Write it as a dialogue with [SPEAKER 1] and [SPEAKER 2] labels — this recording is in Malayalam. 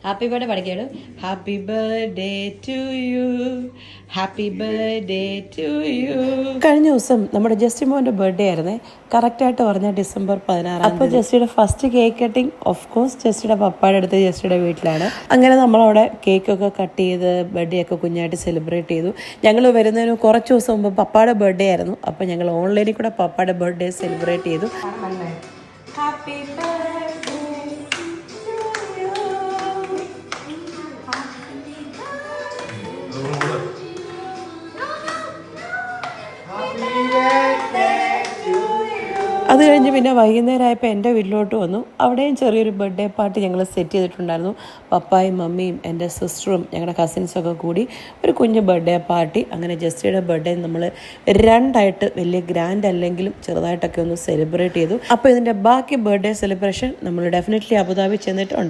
[SPEAKER 1] ഹാപ്പി ബർത്ത്ഡേ പഠിക്കാണ്. Happy birthday to you, happy birthday to you. കഴിഞ്ഞ ദിവസം നമ്മുടെ ജസ്റ്റിമോൻ്റെ ബർത്ത്ഡേ ആയിരുന്നേ. കറക്റ്റായിട്ട് പറഞ്ഞാൽ December 16. അപ്പോൾ ജസ്റ്റിയുടെ first cake cutting of course ജസ്റ്റിയുടെ പപ്പായുടെ അടുത്ത് ജസ്റ്റിയുടെ വീട്ടിലാണ്. അങ്ങനെ നമ്മളവിടെ കേക്കൊക്കെ കട്ട് ചെയ്ത് ബർത്ത്ഡേ ഒക്കെ കുഞ്ഞായിട്ട് സെലിബ്രേറ്റ് ചെയ്തു. ഞങ്ങൾ വരുന്നതിന് കുറച്ച് ദിവസം മുമ്പ് പപ്പായുടെ ബർത്ത്ഡേ ആയിരുന്നു. അപ്പോൾ ഞങ്ങൾ ഓൺലൈനിൽ കൂടെ പപ്പായുടെ ബർത്ത്ഡേ സെലിബ്രേറ്റ് ചെയ്തു. ഹാപ്പി അത് കഴിഞ്ഞ് പിന്നെ വൈകുന്നേരമായപ്പോൾ എൻ്റെ വീട്ടിലോട്ട് വന്നു. അവിടെയും ചെറിയൊരു ബർത്ത്ഡേ പാർട്ടി ഞങ്ങൾ സെറ്റ് ചെയ്തിട്ടുണ്ടായിരുന്നു. പപ്പായും മമ്മിയും എൻ്റെ സിസ്റ്ററും ഞങ്ങളുടെ കസിൻസൊക്കെ കൂടി ഒരു കുഞ്ഞ് ബർത്ത്ഡേ പാർട്ടി. അങ്ങനെ ജസ്റ്റിയുടെ ബർത്ത്ഡേ നമ്മൾ രണ്ടായിട്ട് വലിയ ഗ്രാൻഡ് അല്ലെങ്കിലും ചെറുതായിട്ടൊക്കെ ഒന്ന് സെലിബ്രേറ്റ് ചെയ്തു. അപ്പോൾ ഇതിൻ്റെ ബാക്കി ബർത്ത്ഡേ സെലിബ്രേഷൻ നമ്മൾ ഡെഫിനറ്റ്ലി അബുദാബി ചെന്നിട്ടുണ്ട്.